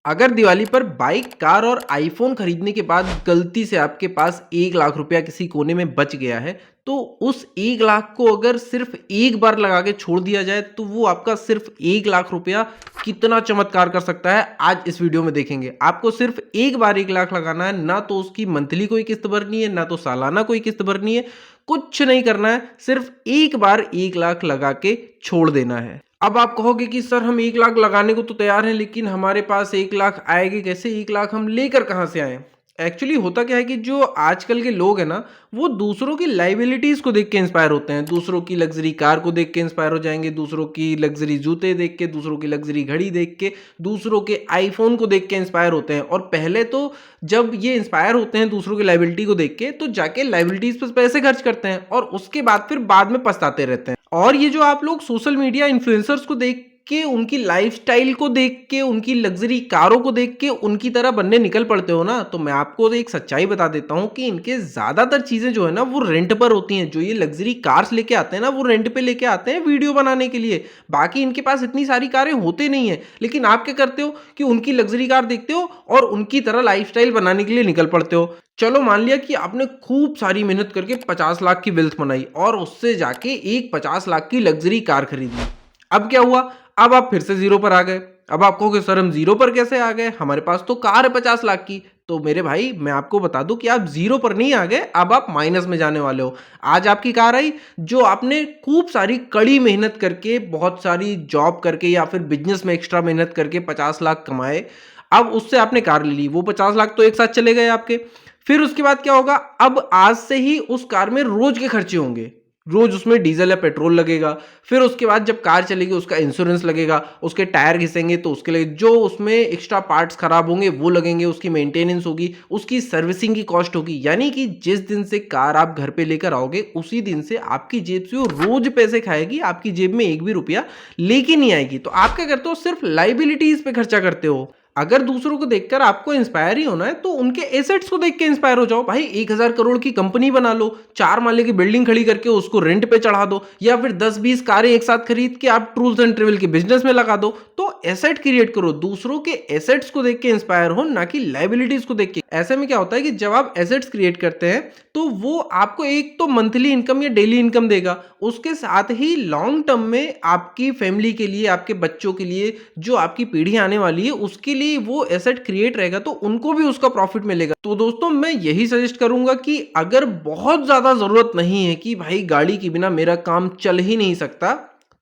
अगर दिवाली पर bike, car और आईफ़ोन खरीदने के बाद गलती से आपके पास 1 लाख रुपया किसी कोने में बच गया है, तो उस 1 लाख को अगर सिर्फ़ एक बार लगा के छोड़ दिया जाए, तो वो आपका सिर्फ़ 1 लाख रुपया कितना चमत्कार कर सकता है, आज इस वीडियो में देखेंगे। आपको सिर्फ़ एक बार 1 लाख लगाना है, ना तो उसकी मंथली कोई किस्त भरनी है, ना तो सालाना कोई किस्त भरनी है, कुछ नहीं करना है, सिर्फ़ एक बार 1 लाख लगा के छोड़ देना है। अब आप कहोगे कि सर हम 1 लाख लगाने को तो तैयार हैं, लेकिन हमारे पास 1 लाख आएँगे कैसे? 1 लाख हम लेकर कहाँ से आएँ? एक्चुअली होता क्या है कि जो आजकल के लोग हैं ना, वो दूसरों की लायबिलिटीज़ को देख के इंस्पायर होते हैं। दूसरों की लग्ज़री कार को देख के इंस्पायर हो जाएँगे, दूसरों की लग्ज़री जूते देख के, दूसरों की लग्ज़री घड़ी देख के, दूसरों के आईफ़ोन को देख के इंस्पायर होते हैं। और पहले तो जब ये इंस्पायर होते हैं दूसरों की लायबिलिटी को देख के, तो जाके लायबिलिटीज़ पे पैसे खर्च करते हैं और उसके बाद फिर बाद में पछताते रहते हैं। और ये जो आप लोग सोशल मीडिया इन्फ्लुएंसर्स को देख के, उनकी लाइफ़स्टाइल को देख के, उनकी लग्ज़री कारों को देख के उनकी तरह बनने निकल पड़ते हो ना, तो मैं आपको एक सच्चाई बता देता हूँ कि इनके ज़्यादातर चीज़ें जो है ना, वो रेंट पर होती हैं। जो ये लग्ज़री कार्स लेके आते हैं ना, वो रेंट पे लेके आते हैं वीडियो बनाने के लिए। बाकी इनके पास इतनी सारी कारें होते नहीं हैं। लेकिन आप क्या करते हो कि उनकी लग्ज़री कार देखते हो और उनकी तरह लाइफ़स्टाइल बनाने के लिए निकल पड़ते हो। चलो मान लिया कि आपने खूब सारी मेहनत करके 50 लाख की वेल्थ बनाई और उससे जाके एक 50 लाख की लग्ज़री कार खरीदी। अब क्या हुआ? अब आप फिर से ज़ीरो पर आ गए। अब आप कहोगे सर हम ज़ीरो पर कैसे आ गए? हमारे पास तो कार है 50 लाख की। तो मेरे भाई मैं आपको बता दूँ कि आप ज़ीरो पर नहीं आ गए, अब आप माइनस में जाने वाले हो। आज आपकी कार आई जो आपने खूब सारी कड़ी मेहनत करके, बहुत सारी जॉब करके या फिर बिज़नेस में एक्स्ट्रा मेहनत करके 50 लाख कमाए। अब उससे आपने कार ले ली। वो 50 लाख तो एक साथ चले गए आपके। फिर उसके बाद क्या होगा? अब आज से ही उस कार में रोज़ के खर्चे होंगे। रोज़ उसमें डीज़ल या पेट्रोल लगेगा। फिर उसके बाद जब कार चलेगी उसका इंश्योरेंस लगेगा, उसके टायर घिसेंगे तो उसके लिए जो उसमें एक्स्ट्रा पार्ट्स खराब होंगे वो लगेंगे, उसकी मेंटेनेंस होगी, उसकी सर्विसिंग की कॉस्ट होगी। यानी कि जिस दिन से कार आप घर पे लेकर आओगे उसी दिन से आपकी जेब से वो रोज़ पैसे खाएगी, आपकी जेब में एक भी रुपया लेके नहीं आएगी। तो आप क्या करते हो? सिर्फ लायबिलिटीज़ पे खर्चा करते हो। अगर दूसरों को देखकर आपको इंस्पायर ही होना है तो उनके एसेट्स को देख के इंस्पायर हो जाओ। भाई 1000 करोड़ की कंपनी बना लो, 4 माले की बिल्डिंग खड़ी करके उसको रेंट पे चढ़ा दो, या फिर 10-20 कारें एक साथ खरीद के आप टूर्स एंड ट्रेवल के बिजनेस में लगा दो। तो एसेट क्रिएट करो, दूसरों के एसेट्स को देख के इंस्पायर हो, ना कि लायबिलिटीज को देख के। ऐसे में क्या होता है कि जब आप एसेट्स क्रिएट करते हैं तो वो आपको एक तो मंथली इनकम या डेली इनकम देगा, उसके साथ ही लॉन्ग टर्म में आपकी फैमिली के लिए, आपके बच्चों के लिए, जो आपकी पीढ़ी आने वाली है उसके लिए वो एसेट क्रिएट रहेगा, तो उनको भी उसका प्रॉफिट मिलेगा। तो दोस्तों मैं यही सजेस्ट करूंगा कि अगर बहुत ज्यादा जरूरत नहीं है कि भाई गाड़ी के बिना मेरा काम चल ही नहीं सकता,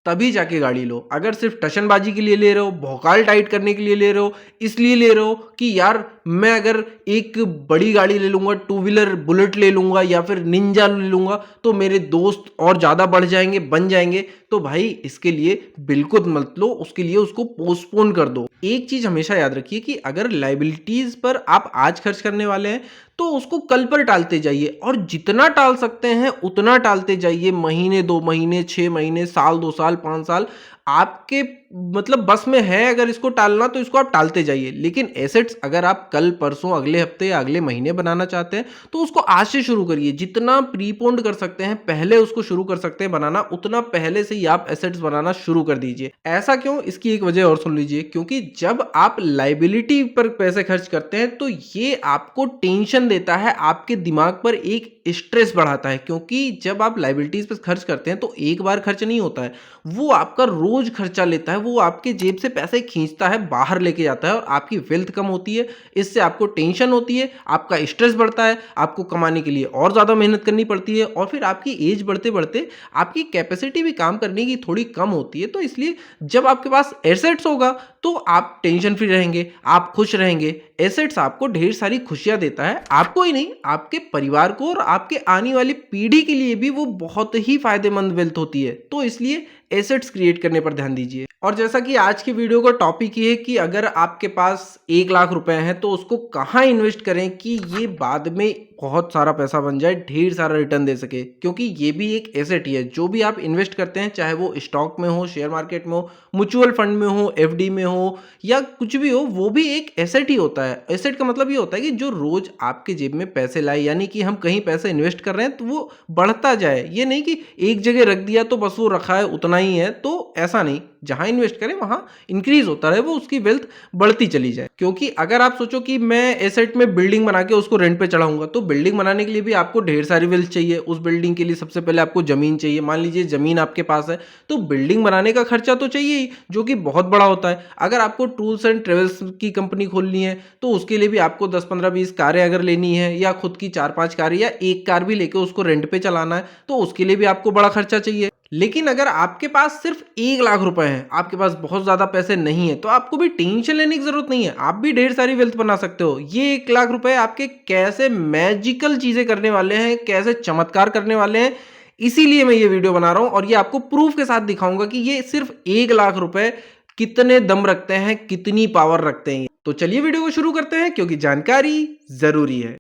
तभी जाके गाड़ी लो। अगर सिर्फ टशनबाजी के लिए ले रहे हो, भौकाल टाइट करने के लिए ले रहे हो, इसलिए ले रहे हो कि यार मैं अगर एक बड़ी गाड़ी ले लूंगा, टू व्हीलर बुलेट ले लूंगा या फिर निंजा ले लूंगा तो मेरे दोस्त और ज़्यादा बढ़ जाएंगे, बन जाएंगे, तो भाई इसके लिए बिल्कुल मत लो, उसके लिए उसको पोस्टपोन कर दो। एक चीज़ हमेशा याद रखिए कि अगर लाइबिलिटीज़ पर आप आज खर्च करने वाले हैं तो उसको कल पर टालते जाइए, और जितना टाल सकते हैं उतना टालते जाइए। महीने, 2 महीने, 6 महीने, साल, 2 साल, 5 साल आपके मतलब बस में है अगर इसको टालना तो इसको आप टालते जाइए। लेकिन एसेट्स अगर आप कल, परसों, अगले हफ्ते या अगले महीने बनाना चाहते हैं तो उसको आज से शुरू करिए। जितना प्रीपोन्ड कर सकते हैं पहले उसको शुरू कर सकते हैं बनाना, उतना पहले से ही आप एसेट्स बनाना शुरू कर दीजिए। ऐसा क्यों? इसकी एक वजह और सुन लीजिए। क्योंकि जब आप लाइबिलिटी पर पैसे खर्च करते हैं तो ये आपको टेंशन देता है, आपके दिमाग पर एक स्ट्रेस बढ़ाता है। क्योंकि जब आप लाइबिलिटीज पर खर्च करते हैं तो एक बार खर्च नहीं होता है, वो आपका रोज खर्चा लेता है, वो आपके जेब से पैसे खींचता है, बाहर लेके जाता है और आपकी वेल्थ कम होती है। इससे आपको टेंशन होती है, आपका स्ट्रेस बढ़ता है, आपको कमाने के लिए और ज़्यादा मेहनत करनी पड़ती है, और फिर आपकी एज बढ़ते बढ़ते आपकी कैपेसिटी भी काम करने की थोड़ी कम होती है। तो इसलिए जब आपके पास एसेट्स होगा तो आप टेंशन फ्री रहेंगे, आप खुश रहेंगे। एसेट्स आपको ढेर सारी खुशियां देता है, आपको ही नहीं आपके परिवार को, और आपके आने वाली पीढ़ी के लिए भी वो बहुत ही फायदेमंद वेल्थ होती है। तो इसलिए एसेट्स क्रिएट करने पर ध्यान दीजिए। और जैसा कि आज की वीडियो का टॉपिक ये है कि अगर आपके पास 1 लाख रुपए हैं तो उसको कहाँ इन्वेस्ट करें कि ये बाद में बहुत सारा पैसा बन जाए, ढेर सारा रिटर्न दे सके। क्योंकि ये भी एक एसेट ही है, जो भी आप इन्वेस्ट करते हैं, चाहे वो स्टॉक में हो, शेयर मार्केट में हो, म्यूचुअल फंड में हो, एफडी में हो या कुछ भी हो, वो भी एक एसेट ही होता है। एसेट का मतलब ये होता है कि जो रोज आपके जेब में पैसे लाए, यानी कि हम कहीं पैसे इन्वेस्ट कर रहे हैं तो वो बढ़ता जाए। ये नहीं कि एक जगह रख दिया तो बस वो रखा है उतना ही है, तो ऐसा नहीं। जहां इन्वेस्ट करें वहां इंक्रीज होता रहे, वो उसकी वेल्थ बढ़ती चली जाए। क्योंकि अगर आप सोचो कि मैं एसेट में बिल्डिंग बना के उसको रेंट पे चढ़ाऊंगा, तो बिल्डिंग बनाने के लिए भी आपको ढेर सारी वेल्थ चाहिए। उस बिल्डिंग के लिए सबसे पहले आपको जमीन चाहिए। मान लीजिए जमीन आपके पास है, तो बिल्डिंग बनाने का खर्चा तो चाहिए ही, जो कि बहुत बड़ा होता है। अगर आपको टूल्स एंड ट्रेवल्स की कंपनी खोलनी है, तो उसके लिए भी आपको 10 15 20 कारें अगर लेनी है, या खुद की 4 5 कारें, या एक कार भी लेके उसको रेंट पे चलाना है, तो उसके लिए भी आपको बड़ा खर्चा चाहिए। लेकिन अगर आपके पास सिर्फ 1 लाख रुपए हैं, आपके पास बहुत ज्यादा पैसे नहीं है, तो आपको भी टेंशन लेने की जरूरत नहीं है। आप भी ढेर सारी वेल्थ बना सकते हो। ये 1 लाख रुपए आपके कैसे मैजिकल चीजें करने वाले हैं, कैसे चमत्कार करने वाले हैं, इसीलिए मैं ये वीडियो बना रहा हूं। और ये आपको प्रूफ के साथ दिखाऊंगा कि ये सिर्फ 1 लाख रुपए कितने दम रखते हैं, कितनी पावर रखते हैं। तो चलिए वीडियो को शुरू करते हैं, क्योंकि जानकारी जरूरी है।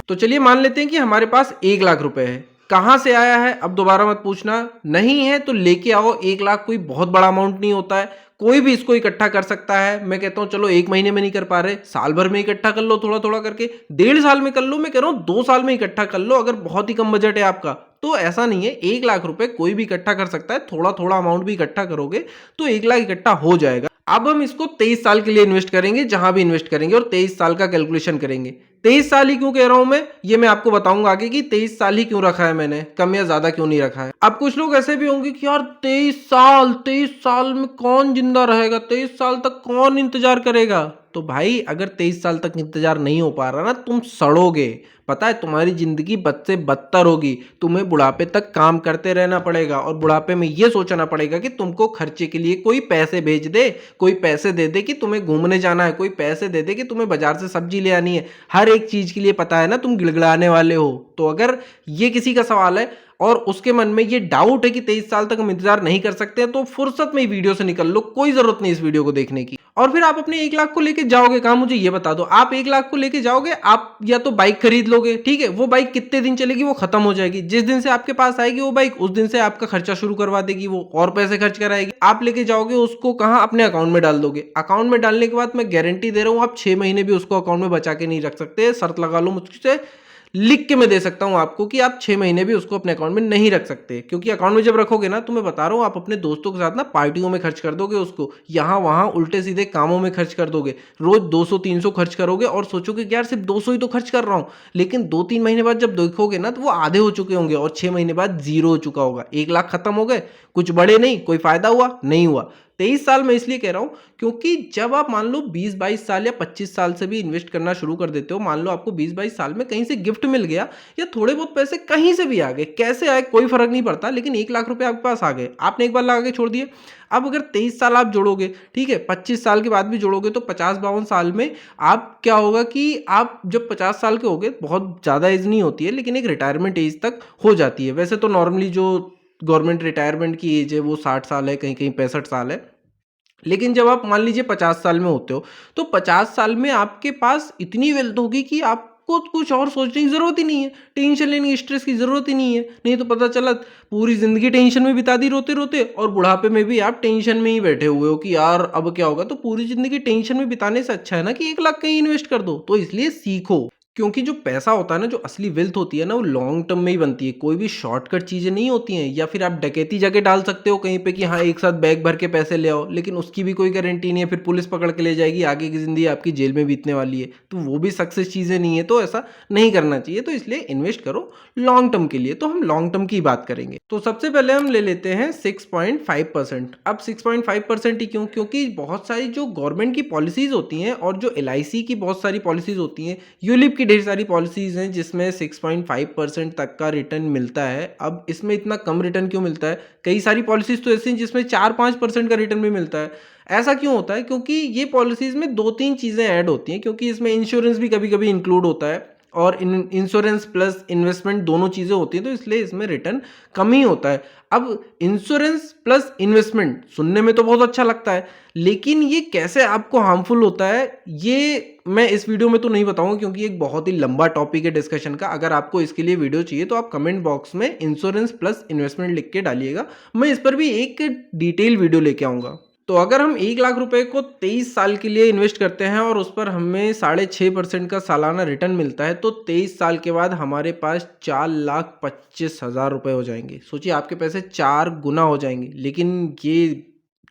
तो चलिए मान लेते हैं कि हमारे पास 1 लाख रुपए है। कहां से आया है अब दोबारा मत पूछना, नहीं है तो लेके आओ। 1 लाख कोई बहुत बड़ा अमाउंट नहीं होता है, कोई भी इसको इकट्ठा कर सकता है। मैं कहता हूं चलो 1 महीने में नहीं कर पा रहे, साल भर में इकट्ठा कर लो, थोड़ा थोड़ा करके 1.5 साल में कर लो। मैं कह रहा हूं 2 साल में इकट्ठा कर लो, अगर बहुत ही कम बजट है आपका तो। ऐसा नहीं है, 1 लाख रुपए कोई भी इकट्ठा कर सकता है। थोड़ा थोड़ा अमाउंट भी इकट्ठा करोगे तो 1 लाख इकट्ठा हो जाएगा। अब हम इसको 23 साल के लिए इन्वेस्ट करेंगे, जहां भी इन्वेस्ट करेंगे, और 23 साल का कैलकुलेशन करेंगे। 23 साल ही क्यों कह रहा हूं मैं, ये मैं आपको बताऊंगा आगे कि 23 साल ही क्यों रखा है मैंने, कम या ज्यादा क्यों नहीं रखा है। अब कुछ लोग ऐसे भी होंगे कि यार 23 साल में कौन जिंदा रहेगा, 23 साल तक कौन इंतजार करेगा। तो भाई अगर 23 साल तक इंतजार नहीं हो पा रहा ना, तुम सड़ोगे। पता है तुम्हारी जिंदगी बद से बदतर होगी। तुम्हें बुढ़ापे तक काम करते रहना पड़ेगा, और बुढ़ापे में यह सोचना पड़ेगा कि तुमको खर्चे के लिए कोई पैसे भेज दे, कोई पैसे दे दे कि तुम्हें घूमने जाना है, कोई पैसे दे दे कि तुम्हें बाजार से सब्जी ले आनी है। हर एक चीज के लिए पता है ना तुम गिड़गिड़ाने वाले हो। तो अगर ये किसी का सवाल है और उसके मन में ये डाउट है कि 23 साल तक हम इंतजार नहीं कर सकते, तो फुर्सत में ही वीडियो से निकल लो, कोई जरूरत नहीं इस वीडियो को देखने की। और फिर आप अपने 1 लाख को लेके जाओगे कहां, मुझे ये बता दो। आप 1 लाख को लेके जाओगे, आप या तो बाइक खरीद लोगे, ठीक है, वो बाइक कितने दिन चलेगी, वो खत्म हो जाएगी। जिस दिन से आपके पास आएगी वो बाइक, उस दिन से आपका खर्चा शुरू करवा देगी, वो और पैसे खर्च कराएगी। आप लेके जाओगे उसको कहां, अपने अकाउंट में डाल दोगे। अकाउंट में डालने के बाद मैं गारंटी दे रहा हूं, आप 6 महीने भी उसको अकाउंट में बचा के नहीं रख सकते। शर्त लगा लो मुझसे, लिख के मैं दे सकता हूं आपको कि आप 6 महीने भी उसको अपने अकाउंट में नहीं रख सकते। क्योंकि अकाउंट में जब रखोगे ना, तो मैं बता रहा हूं, आप अपने दोस्तों के साथ ना पार्टियों में खर्च कर दोगे उसको, यहां वहां उल्टे सीधे कामों में खर्च कर दोगे। रोज 200 300 खर्च करोगे और सोचोगे कि यार सिर्फ 200 ही तो खर्च कर रहा हूं। लेकिन 2 3 महीने बाद जब देखोगे ना, तो वो आधे हो चुके होंगे, और 6 महीने बाद जीरो हो चुका होगा। 1 लाख खत्म हो गए, कुछ बड़े नहीं, कोई फायदा हुआ नहीं हुआ। 23 साल में इसलिए कह रहा हूं क्योंकि जब आप मान लो 20 22 साल या 25 साल से भी इन्वेस्ट करना शुरू कर देते हो, मान लो आपको 20 22 साल में कहीं से गिफ्ट मिल गया, या थोड़े बहुत पैसे कहीं से भी आ गए, कैसे आए कोई फर्क नहीं पड़ता, लेकिन 1 लाख रुपए आपके पास आ गए, आपने एक बार लगा के छोड़ दिए। अब अगर 23 साल आप जोड़ोगे, ठीक है, 25 साल के बाद भी जोड़ोगे, तो 50 52 साल में आप क्या होगा कि आप जब 50 साल के होगे, बहुत ज़्यादा एज नहीं होती है, लेकिन एक रिटायरमेंट एज तक हो जाती है। वैसे तो नॉर्मली जो गवर्नमेंट रिटायरमेंट की एज है वो 60 साल है, कहीं कहीं 65 साल है। लेकिन जब आप मान लीजिए 50 साल में होते हो, तो 50 साल में आपके पास इतनी वेल्थ होगी कि आपको कुछ और सोचने की जरूरत ही नहीं है, टेंशन लेने की, स्ट्रेस की जरूरत ही नहीं है। नहीं तो पता चला पूरी जिंदगी टेंशन में बिता दी रोते रोते, और बुढ़ापे में भी आप टेंशन में ही बैठे हुए हो कि यार अब क्या होगा। तो पूरी जिंदगी टेंशन में बिताने से अच्छा है ना कि 1 लाख कहीं इन्वेस्ट कर दो। तो इसलिए सीखो, क्योंकि जो पैसा होता है ना, जो असली वेल्थ होती है ना, वो लॉन्ग टर्म में ही बनती है। कोई भी शॉर्टकट चीजें नहीं होती हैं। या फिर आप डकैती जाके डाल सकते हो कहीं पे कि हाँ एक साथ बैग भर के पैसे ले आओ, लेकिन उसकी भी कोई गारंटी नहीं है, फिर पुलिस पकड़ के ले जाएगी, आगे की जिंदगी आपकी जेल में बीतने वाली है। तो वो भी सक्सेस चीजें नहीं है, तो ऐसा नहीं करना चाहिए। तो इसलिए इन्वेस्ट करो लॉन्ग टर्म के लिए। तो हम लॉन्ग टर्म की बात करेंगे। तो सबसे पहले हम ले लेते हैं 6.5%। अब 6.5% ही क्यों, क्योंकि बहुत सारी जो गवर्नमेंट की पॉलिसीज होती हैं, और जो LIC की बहुत सारी पॉलिसीज होती हैं, यूलिप की ढेर सारी पॉलिसीज हैं, जिसमें 6.5% तक का रिटर्न मिलता है। अब इसमें इतना कम रिटर्न क्यों मिलता है? कई सारी पॉलिसीज तो ऐसी हैं जिसमें 4-5% का रिटर्न भी मिलता है। ऐसा क्यों होता है? क्योंकि ये पॉलिसीज में 2-3 चीजें ऐड होती हैं, क्योंकि इसमें इंश्योरेंस भी कभी कभी इंक्लूड होता है, और इंश्योरेंस प्लस इन्वेस्टमेंट दोनों चीज़ें होती हैं, तो इसलिए इसमें रिटर्न कम ही होता है। अब इंश्योरेंस प्लस इन्वेस्टमेंट सुनने में तो बहुत अच्छा लगता है, लेकिन ये कैसे आपको हार्मफुल होता है, ये मैं इस वीडियो में तो नहीं बताऊंगा, क्योंकि एक बहुत ही लंबा टॉपिक है डिस्कशन का। अगर आपको इसके लिए वीडियो चाहिए तो आप कमेंट बॉक्स में इंश्योरेंस प्लस इन्वेस्टमेंट लिख के डालिएगा, मैं इस पर भी एक डिटेल वीडियो लेके आऊँगा। तो अगर हम 1 लाख रुपए को 23 साल के लिए इन्वेस्ट करते हैं और उस पर हमें 6.5% का सालाना रिटर्न मिलता है, तो 23 साल के बाद हमारे पास 4,25,000 रुपये हो जाएंगे। सोचिए, आपके पैसे 4 गुना हो जाएंगे, लेकिन ये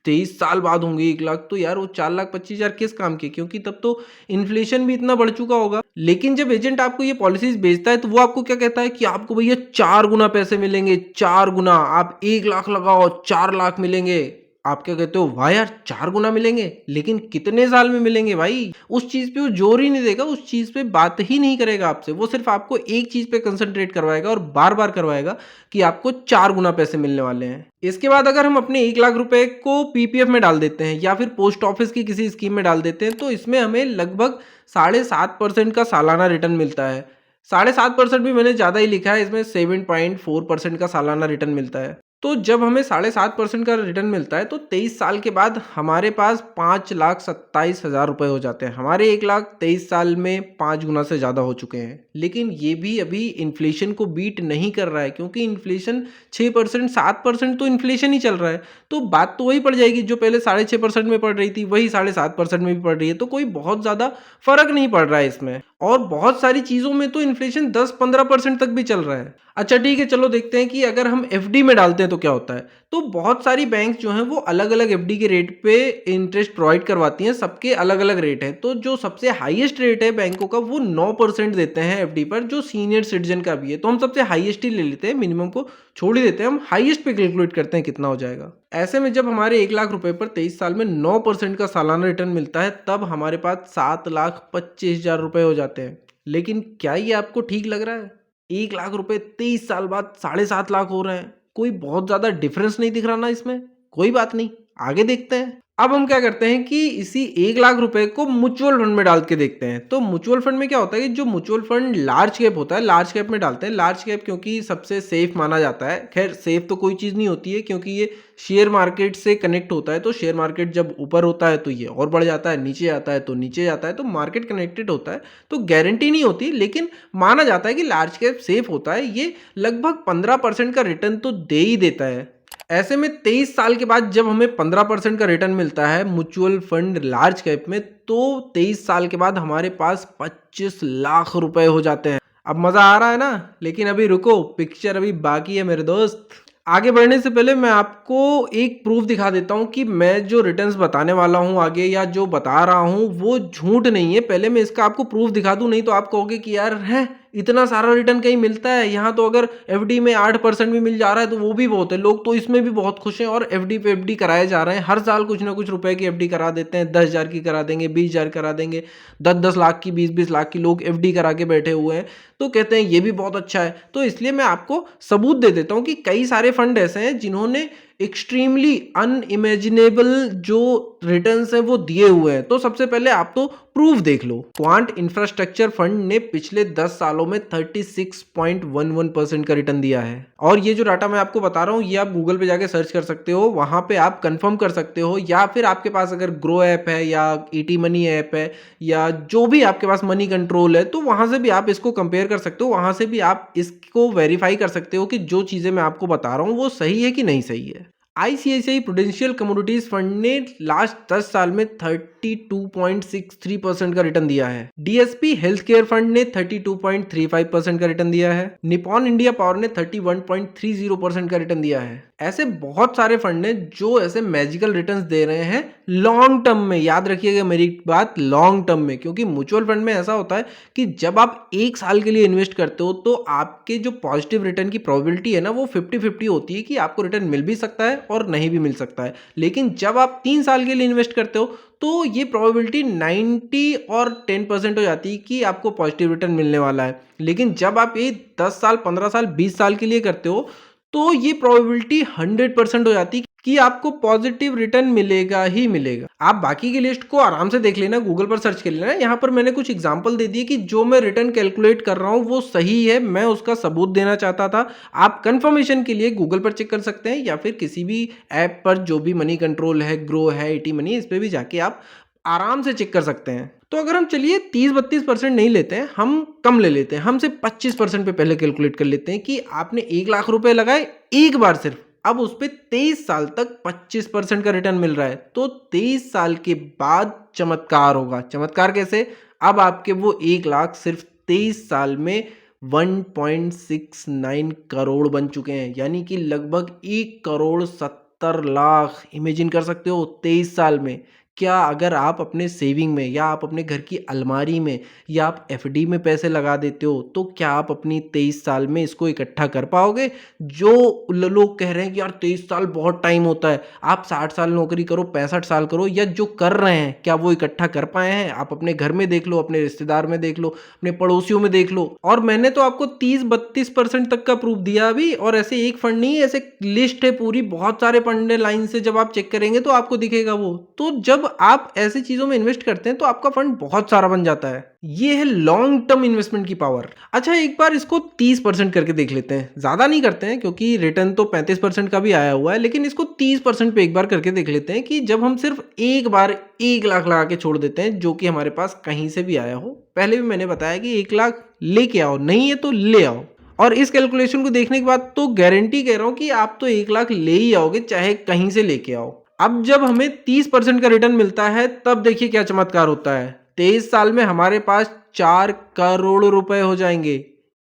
23 साल बाद होंगे 1 लाख, तो यार वो 4,25,000 किस काम के, क्योंकि तब तो इन्फ्लेशन भी इतना बढ़ चुका होगा। लेकिन जब एजेंट आपको ये पॉलिसीज बेचता है तो वो आपको क्या कहता है कि आपको भैया 4 गुना पैसे मिलेंगे, 4 गुना, आप 1 लाख लगाओ 4 लाख मिलेंगे। आप क्या कहते हो, वाह यार 4 गुना मिलेंगे, लेकिन कितने साल में मिलेंगे भाई? उस चीज पे वो जोर ही नहीं देगा, उस चीज पे बात ही नहीं करेगा आपसे। वो सिर्फ आपको एक चीज पे कंसंट्रेट करवाएगा और बार बार करवाएगा कि आपको 4 गुना पैसे मिलने वाले हैं। इसके बाद अगर हम अपने 1 लाख रुपए को पीपीएफ में डाल देते हैं या फिर पोस्ट ऑफिस की किसी स्कीम में डाल देते हैं, तो इसमें हमें लगभग 7.5% का सालाना रिटर्न मिलता है। 7.5% भी मैंने ज़्यादा ही लिखा है, इसमें 7.4% का सालाना रिटर्न मिलता है। तो जब हमें 7.5% का रिटर्न मिलता है, तो 23 साल के बाद हमारे पास 5,27,000 रुपये हो जाते हैं। हमारे 1 लाख 23 साल में 5 गुना से ज़्यादा हो चुके हैं। लेकिन ये भी अभी इन्फ्लेशन को बीट नहीं कर रहा है, क्योंकि इन्फ्लेशन 6%, 7% तो इन्फ्लेशन ही चल रहा है। तो बात तो वही पड़ जाएगी, जो पहले 6.5% में पड़ रही थी वही 7.5% में भी पड़ रही है। तो कोई बहुत ज़्यादा फर्क नहीं पड़ रहा है इसमें। और बहुत सारी चीज़ों में तो इन्फ्लेशन 10-15% तक भी चल रहा है। अच्छा ठीक है, चलो देखते हैं कि अगर हम एफडी में डालते हैं तो क्या होता है। तो बहुत सारी बैंक जो हैं वो अलग अलग एफडी के रेट पे इंटरेस्ट प्रोवाइड करवाती हैं, सबके अलग अलग रेट है। तो जो सबसे हाईएस्ट रेट है बैंकों का, वो 9% देते हैं एफडी पर, जो सीनियर सिटीजन का भी है। तो हम सबसे हाईएस्ट ही ले लेते हैं, मिनिमम को छोड़ ही देते हैं, हम हाईएस्ट पे कैलकुलेट करते हैं कितना हो जाएगा। ऐसे में जब हमारे 1 लाख रुपए पर 23 साल में 9% का सालाना रिटर्न मिलता है, तब हमारे पास 7,25,000 रुपए हो जाते हैं। लेकिन क्या ये आपको ठीक लग रहा है? 1 लाख रुपए 23 साल बाद 7.5 लाख हो रहे हैं। कोई बहुत ज्यादा डिफरेंस नहीं दिख रहा ना इसमें? कोई बात नहीं, आगे देखते हैं। अब हम क्या करते हैं कि इसी 1 लाख रुपए को म्यूचुअल फंड में डाल के देखते हैं। तो म्यूचुअल फंड में क्या होता है कि जो म्यूचुअल फंड लार्ज कैप होता है, लार्ज कैप में डालते हैं। लार्ज कैप क्योंकि सबसे सेफ माना जाता है। खैर सेफ तो कोई चीज़ नहीं होती है, क्योंकि ये शेयर मार्केट से कनेक्ट होता है। तो शेयर मार्केट जब ऊपर होता है तो ये और बढ़ जाता है, नीचे आता है तो नीचे जाता है। तो मार्केट कनेक्टेड होता है, तो गारंटी नहीं होती, लेकिन माना जाता है कि लार्ज कैप सेफ होता है। ये लगभग 15% का रिटर्न तो दे ही देता है। ऐसे में 23 साल के बाद जब हमें 15% का रिटर्न मिलता है म्यूचुअल फंड लार्ज कैप में, तो 23 साल के बाद हमारे पास 25 लाख रुपए हो जाते हैं। अब मजा आ रहा है ना? लेकिन अभी रुको, पिक्चर अभी बाकी है मेरे दोस्त। आगे बढ़ने से पहले मैं आपको एक प्रूफ दिखा देता हूँ कि मैं जो रिटर्न्स बताने वाला हूँ आगे, या जो बता रहा हूँ वो झूठ नहीं है। पहले मैं इसका आपको प्रूफ दिखा दूँ, नहीं तो आप कहोगे कि यार है इतना सारा रिटर्न कहीं मिलता है? यहाँ तो अगर एफडी में 8% भी मिल जा रहा है तो वो भी बहुत है। लोग तो इसमें भी बहुत खुश हैं और एफडी पे एफडी कराए जा रहे हैं। हर साल कुछ ना कुछ रुपए की एफडी करा देते हैं। 10,000 की करा देंगे, 20,000 करा देंगे, 10-10 लाख की, 20-20 लाख की लोग एफडी करा के बैठे हुए हैं। तो कहते हैं ये भी बहुत अच्छा है। तो इसलिए मैं आपको सबूत दे देता हूँ कि कई सारे फंड ऐसे हैं जिन्होंने एक्सट्रीमली अनइमेजिनेबल जो रिटर्न्स हैं वो दिए हुए हैं। तो सबसे पहले आप तो प्रूफ देख लो। क्वांट इंफ्रास्ट्रक्चर फंड ने पिछले 10 सालों में 36.11% का रिटर्न दिया है। और ये जो डाटा मैं आपको बता रहा हूँ, ये आप गूगल पे जाके सर्च कर सकते हो, वहां पे आप कंफर्म कर सकते हो। या फिर आपके पास अगर ग्रो ऐप है या ईटी मनी ऐप है या जो भी आपके पास मनी कंट्रोल है, तो वहां से भी आप इसको कंपेयर कर सकते हो। वहां से भी आप इसको वेरीफाई कर सकते हो कि जो चीजें मैं आपको बता रहा हूँ वो सही है कि नहीं सही है। आईसीआईसीआई प्रूडेंशियल कमोडिटीज फंड ने लास्ट 10 साल में 32.63% का रिटर्न दिया है। डीएसपी हेल्थ केयर फंड ने 32.35% का रिटर्न दिया है। निपॉन इंडिया पावर ने 31.30% का रिटर्न दिया है। ऐसे बहुत सारे फंड हैं जो ऐसे मैजिकल रिटर्न्स दे रहे हैं लॉन्ग टर्म में। याद रखिएगा मेरी बात, लॉन्ग टर्म में, क्योंकि म्यूचुअल फंड में ऐसा होता है कि जब आप 1 साल के लिए इन्वेस्ट करते हो तो आपके जो पॉजिटिव रिटर्न की प्रोबेबिलिटी है ना, वो 50-50 होती है कि आपको रिटर्न मिल भी सकता है और नहीं भी मिल सकता है। लेकिन जब आप 3 साल के लिए इन्वेस्ट करते हो तो ये प्रोबेबिलिटी 90 और 10% हो जाती है कि आपको पॉजिटिव रिटर्न मिलने वाला है। लेकिन जब आप ये 10 साल, 15 साल, 20 साल के लिए करते हो तो ये प्रोबेबिलिटी 100% हो जाती है कि आपको पॉजिटिव रिटर्न मिलेगा ही मिलेगा। आप बाकी की लिस्ट को आराम से देख लेना, गूगल पर सर्च कर लेना। यहाँ पर मैंने कुछ एग्जांपल दे दिए कि जो मैं रिटर्न कैलकुलेट कर रहा हूँ वो सही है, मैं उसका सबूत देना चाहता था। आप कंफर्मेशन के लिए गूगल पर चेक कर सकते हैं या फिर किसी भी ऐप पर, जो भी मनी कंट्रोल है, ग्रो है, एटी मनी, इस पे भी जाके आप आराम से चेक कर सकते हैं। तो अगर हम चलिए 30-32% नहीं लेते हैं, हम कम ले लेते हैं, हम सिर्फ 25% पे पहले कैलकुलेट कर लेते हैं कि आपने 1 लाख रुपए लगाए एक बार सिर्फ, अब उस पे 23 साल तक 25% का रिटर्न मिल रहा है। तो 23 साल के बाद चमत्कार होगा। चमत्कार कैसे? अब आपके वो 1 लाख सिर्फ 23 साल में 1.69 करोड़ बन चुके हैं, यानी कि लगभग 1 करोड़ 70 लाख। इमेजिन कर सकते हो 23 साल में। क्या अगर आप अपने सेविंग में या आप अपने घर की अलमारी में या आप एफडी में पैसे लगा देते हो, तो क्या आप अपनी 23 साल में इसको इकट्ठा कर पाओगे? जो लोग कह रहे हैं कि यार 23 साल बहुत टाइम होता है, आप 60 साल नौकरी करो, 65 साल करो, या जो कर रहे हैं क्या वो इकट्ठा कर पाए हैं? आप अपने घर में देख लो, अपने रिश्तेदार में देख लो, अपने पड़ोसियों में देख लो। और मैंने तो आपको 30-32% तक का प्रूफ दिया अभी, और ऐसे एक फंड नहीं है, ऐसे लिस्ट है पूरी, बहुत सारे फंड है लाइन से। जब आप चेक करेंगे तो आपको दिखेगा वो। तो जब आप ऐसी चीजों में इन्वेस्ट करते हैं तो आपका फंड बहुत सारा बन जाता है। ये है लॉन्ग टर्म इन्वेस्टमेंट की पावर। अच्छा, एक बार इसको 30% करके देख लेते हैं। ज्यादा नहीं करते हैं क्योंकि रिटर्न तो 35% का भी आया हुआ है, लेकिन इसको 30% पे एक बार करके देख लेते हैं कि जब हम सिर्फ एक बार 1 लाख लगा के छोड़ देते हैं, जो कि हमारे पास कहीं से भी आया हो। पहले भी मैंने बताया कि 1 लाख लेके आओ, नहीं है तो ले आओ। और इस कैलकुलेशन को देखने के बाद तो गारंटी कह रहा हूं कि आप तो 1 लाख ले ही आओगे, चाहे कहीं से लेके आओ। अब जब हमें 30% का रिटर्न मिलता है, तब देखिए क्या चमत्कार होता है। 23 साल में हमारे पास 4 करोड़ रुपए हो जाएंगे।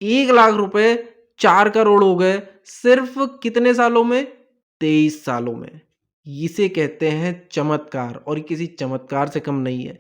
1 लाख रुपए 4 करोड़ हो गए सिर्फ कितने सालों में? 23 सालों में। इसे कहते हैं चमत्कार, और किसी चमत्कार से कम नहीं है।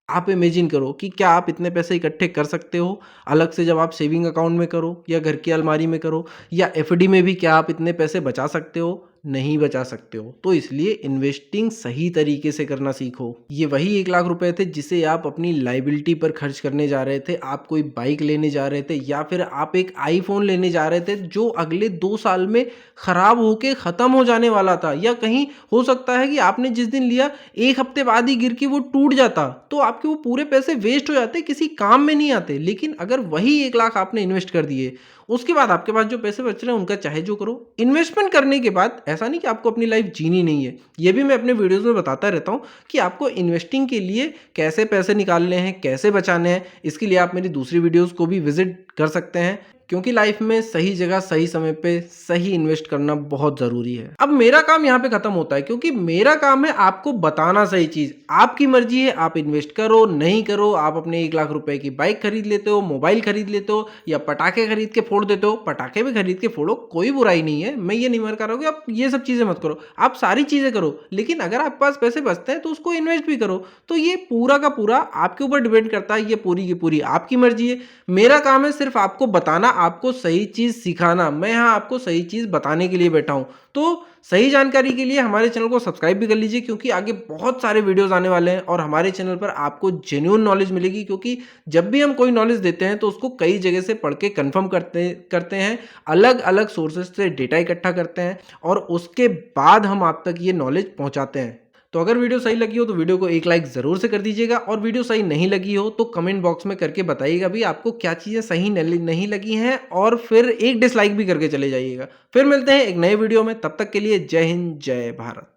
आप इमेजिन करो कि क्या आप इतने पैसे इकट्ठे कर सकते हो अलग से, जब आप सेविंग अकाउंट में करो या घर की अलमारी में करो या एफडी में भी, क्या आप इतने पैसे बचा सकते हो? नहीं बचा सकते हो। तो इसलिए इन्वेस्टिंग सही तरीके से करना सीखो। ये वही 1 लाख रुपए थे जिसे आप अपनी लाइबिलिटी पर खर्च करने जा रहे थे। आप कोई बाइक लेने जा रहे थे या फिर आप एक आईफोन लेने जा रहे थे जो अगले 2 साल में खराब होके खत्म हो जाने वाला था, या कहीं हो सकता है कि आपने जिस दिन लिया 1 हफ्ते बाद ही गिर के वो टूट जाता, तो आपके वो पूरे पैसे वेस्ट हो जाते, किसी काम में नहीं आते। लेकिन अगर वही 1 लाख आपने इन्वेस्ट कर दिए, उसके बाद आपके पास जो पैसे बच रहे हैं उनका चाहे जो करो। इन्वेस्टमेंट करने के बाद ऐसा नहीं कि आपको अपनी लाइफ जीनी नहीं है, ये भी मैं अपने वीडियोस में बताता रहता हूँ कि आपको इन्वेस्टिंग के लिए कैसे पैसे निकालने हैं, कैसे बचाने हैं। इसके लिए आप मेरी दूसरी वीडियोस को भी विजिट कर सकते हैं, क्योंकि लाइफ में सही जगह सही समय पे सही इन्वेस्ट करना बहुत जरूरी है। अब मेरा काम यहाँ पे खत्म होता है, क्योंकि मेरा काम है आपको बताना सही चीज। आपकी मर्जी है, आप इन्वेस्ट करो नहीं करो। आप अपने 1 लाख रुपए की बाइक खरीद लेते हो, मोबाइल खरीद लेते हो, या पटाखे खरीद के फोड़ देते हो। पटाखे भी खरीद के फोड़ो, कोई बुराई नहीं है, मैं ये नहीं मना कर रहा हूँ कि आप ये सब चीजें मत करो। आप सारी चीजें करो, लेकिन अगर आपके पास पैसे बचते हैं तो उसको इन्वेस्ट भी करो। तो ये पूरा का पूरा आपके ऊपर डिपेंड करता है, ये पूरी की पूरी आपकी मर्जी है। मेरा काम है सिर्फ आपको बताना, आपको सही चीज सिखाना। मैं यहाँ आपको सही चीज बताने के लिए बैठा हूँ। तो सही जानकारी के लिए हमारे चैनल को सब्सक्राइब भी कर लीजिए, क्योंकि आगे बहुत सारे वीडियोस आने वाले हैं और हमारे चैनल पर आपको जेन्युइन नॉलेज मिलेगी। क्योंकि जब भी हम कोई नॉलेज देते हैं तो उसको कई जगह से पढ़ के कंफर्म करते हैं, अलग अलग सोर्सेज से डेटा इकट्ठा करते हैं, और उसके बाद हम आप तक ये नॉलेज पहुंचाते हैं। तो अगर वीडियो सही लगी हो तो वीडियो को एक लाइक जरूर से कर दीजिएगा, और वीडियो सही नहीं लगी हो तो कमेंट बॉक्स में करके बताइएगा भी आपको क्या चीज़ें सही नहीं लगी हैं, और फिर एक डिसलाइक भी करके चले जाइएगा। फिर मिलते हैं एक नए वीडियो में, तब तक के लिए जय हिंद जय भारत।